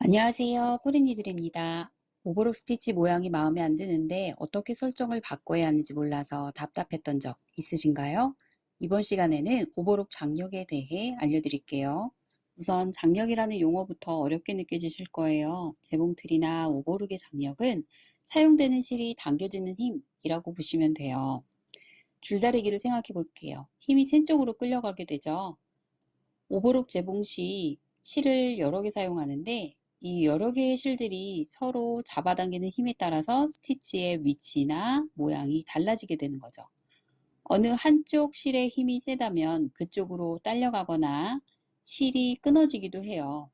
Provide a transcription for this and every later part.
안녕하세요. 포린이들입니다. 오버록 스티치 모양이 마음에 안 드는데 어떻게 설정을 바꿔야 하는지 몰라서 답답했던 적 있으신가요? 이번 시간에는 오버록 장력에 대해 알려드릴게요. 우선 장력이라는 용어부터 어렵게 느껴지실 거예요. 재봉틀이나 오버록의 장력은 사용되는 실이 당겨지는 힘이라고 보시면 돼요. 줄다리기를 생각해 볼게요. 힘이 센 쪽으로 끌려가게 되죠. 오버록 재봉 시 실을 여러 개 사용하는데 이 여러 개의 실들이 서로 잡아당기는 힘에 따라서 스티치의 위치나 모양이 달라지게 되는 거죠. 어느 한쪽 실의 힘이 세다면 그쪽으로 딸려가거나 실이 끊어지기도 해요.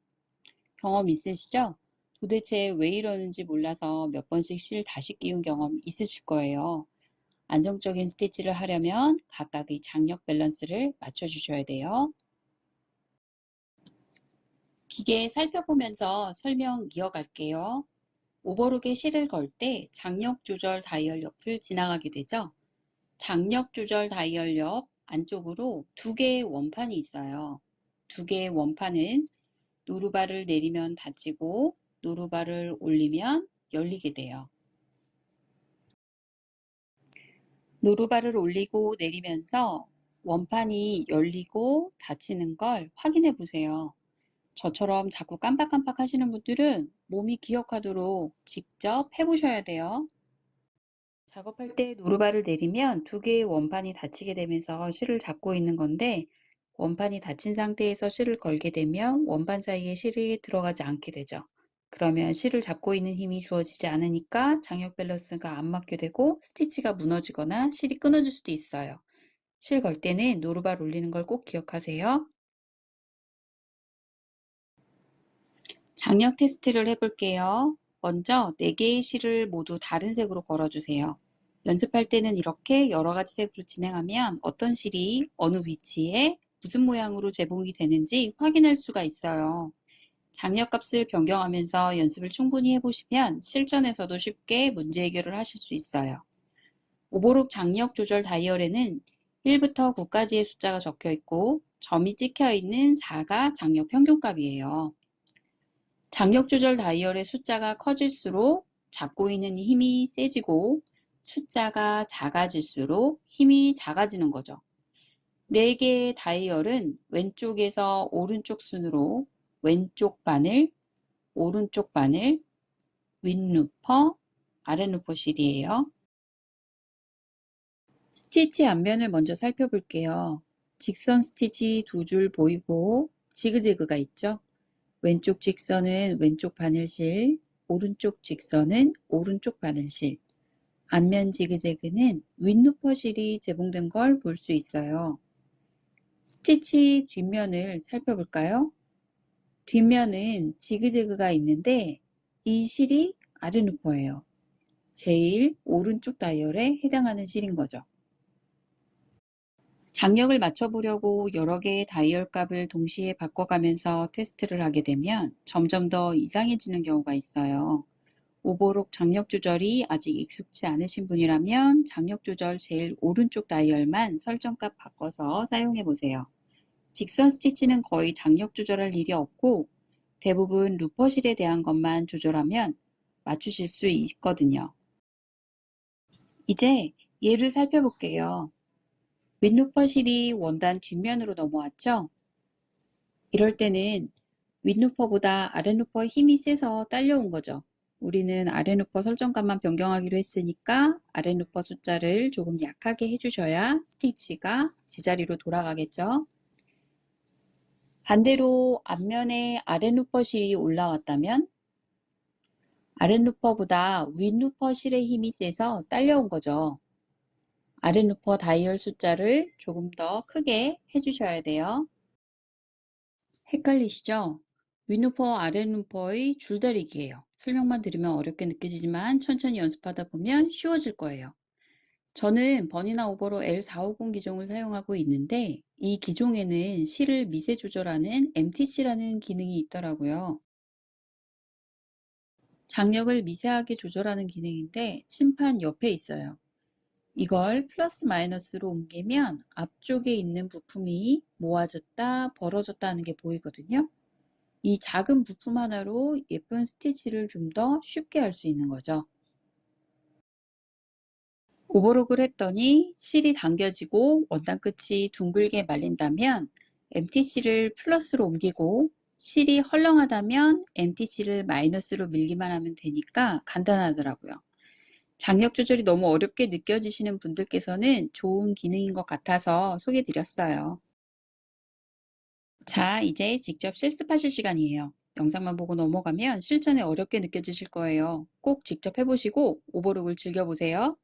경험 있으시죠? 도대체 왜 이러는지 몰라서 몇 번씩 실 다시 끼운 경험 있으실 거예요. 안정적인 스티치를 하려면 각각의 장력 밸런스를 맞춰주셔야 돼요. 기계 살펴보면서 설명 이어갈게요. 오버록에 실을 걸 때 장력 조절 다이얼 옆을 지나가게 되죠. 장력 조절 다이얼 옆 안쪽으로 두 개의 원판이 있어요. 두 개의 원판은 노루발을 내리면 닫히고 노루발을 올리면 열리게 돼요. 노루발을 올리고 내리면서 원판이 열리고 닫히는 걸 확인해 보세요. 저처럼 자꾸 깜빡깜빡 하시는 분들은 몸이 기억하도록 직접 해보셔야 돼요. 작업할 때 노루발을 내리면 두 개의 원판이 닫히게 되면서 실을 잡고 있는 건데, 원판이 닫힌 상태에서 실을 걸게 되면 원판 사이에 실이 들어가지 않게 되죠. 그러면 실을 잡고 있는 힘이 주어지지 않으니까 장력 밸런스가 안 맞게 되고 스티치가 무너지거나 실이 끊어질 수도 있어요. 실 걸 때는 노루발 올리는 걸 꼭 기억하세요. 장력 테스트를 해볼게요. 먼저 4개의 실을 모두 다른 색으로 걸어주세요. 연습할 때는 이렇게 여러 가지 색으로 진행하면 어떤 실이 어느 위치에 무슨 모양으로 재봉이 되는지 확인할 수가 있어요. 장력 값을 변경하면서 연습을 충분히 해보시면 실전에서도 쉽게 문제 해결을 하실 수 있어요. 오보록 장력 조절 다이얼에는 1부터 9까지의 숫자가 적혀 있고 점이 찍혀 있는 4가 장력 평균값이에요. 장력 조절 다이얼의 숫자가 커질수록 잡고 있는 힘이 세지고 숫자가 작아질수록 힘이 작아지는 거죠. 4개의 다이얼은 왼쪽에서 오른쪽 순으로 왼쪽 바늘, 오른쪽 바늘, 윗루퍼, 아랫루퍼 실이에요. 스티치 앞면을 먼저 살펴볼게요. 직선 스티치 2줄 보이고 지그재그가 있죠. 왼쪽 직선은 왼쪽 바늘실, 오른쪽 직선은 오른쪽 바늘실, 앞면 지그재그는 윗루퍼실이 재봉된 걸 볼 수 있어요. 스티치 뒷면을 살펴볼까요? 뒷면은 지그재그가 있는데 이 실이 아랫루퍼예요. 제일 오른쪽 다이얼에 해당하는 실인 거죠. 장력을 맞춰보려고 여러 개의 다이얼 값을 동시에 바꿔가면서 테스트를 하게 되면 점점 더 이상해지는 경우가 있어요. 오버록 장력 조절이 아직 익숙치 않으신 분이라면 장력 조절 제일 오른쪽 다이얼만 설정값 바꿔서 사용해 보세요. 직선 스티치는 거의 장력 조절할 일이 없고 대부분 루퍼실에 대한 것만 조절하면 맞추실 수 있거든요. 이제 예를 살펴볼게요. 윗루퍼실이 원단 뒷면으로 넘어왔죠? 이럴 때는 윗루퍼보다 아랫루퍼 힘이 세서 딸려온 거죠. 우리는 아랫루퍼 설정값만 변경하기로 했으니까 아랫루퍼 숫자를 조금 약하게 해주셔야 스티치가 제자리로 돌아가겠죠. 반대로 앞면에 아랫루퍼 실이 올라왔다면 아랫루퍼보다 윗루퍼 실의 힘이 세서 딸려온 거죠. 아랫루퍼 다이얼 숫자를 조금 더 크게 해주셔야 돼요. 헷갈리시죠? 윗루퍼, 아랫루퍼의 줄다리기예요. 설명만 들으면 어렵게 느껴지지만 천천히 연습하다 보면 쉬워질 거예요. 저는 버니나 오버로 L450 기종을 사용하고 있는데 이 기종에는 실을 미세 조절하는 MTC라는 기능이 있더라고요. 장력을 미세하게 조절하는 기능인데 침판 옆에 있어요. 이걸 플러스 마이너스로 옮기면 앞쪽에 있는 부품이 모아졌다 벌어졌다 하는 게 보이거든요. 이 작은 부품 하나로 예쁜 스티치를 좀 더 쉽게 할 수 있는 거죠. 오버록을 했더니 실이 당겨지고 원단 끝이 둥글게 말린다면 MTC를 플러스로 옮기고, 실이 헐렁하다면 MTC를 마이너스로 밀기만 하면 되니까 간단하더라고요. 장력 조절이 너무 어렵게 느껴지시는 분들께서는 좋은 기능인 것 같아서 소개해 드렸어요. 자, 이제 직접 실습하실 시간이에요. 영상만 보고 넘어가면 실전에 어렵게 느껴지실 거예요. 꼭 직접 해보시고 오버록을 즐겨보세요.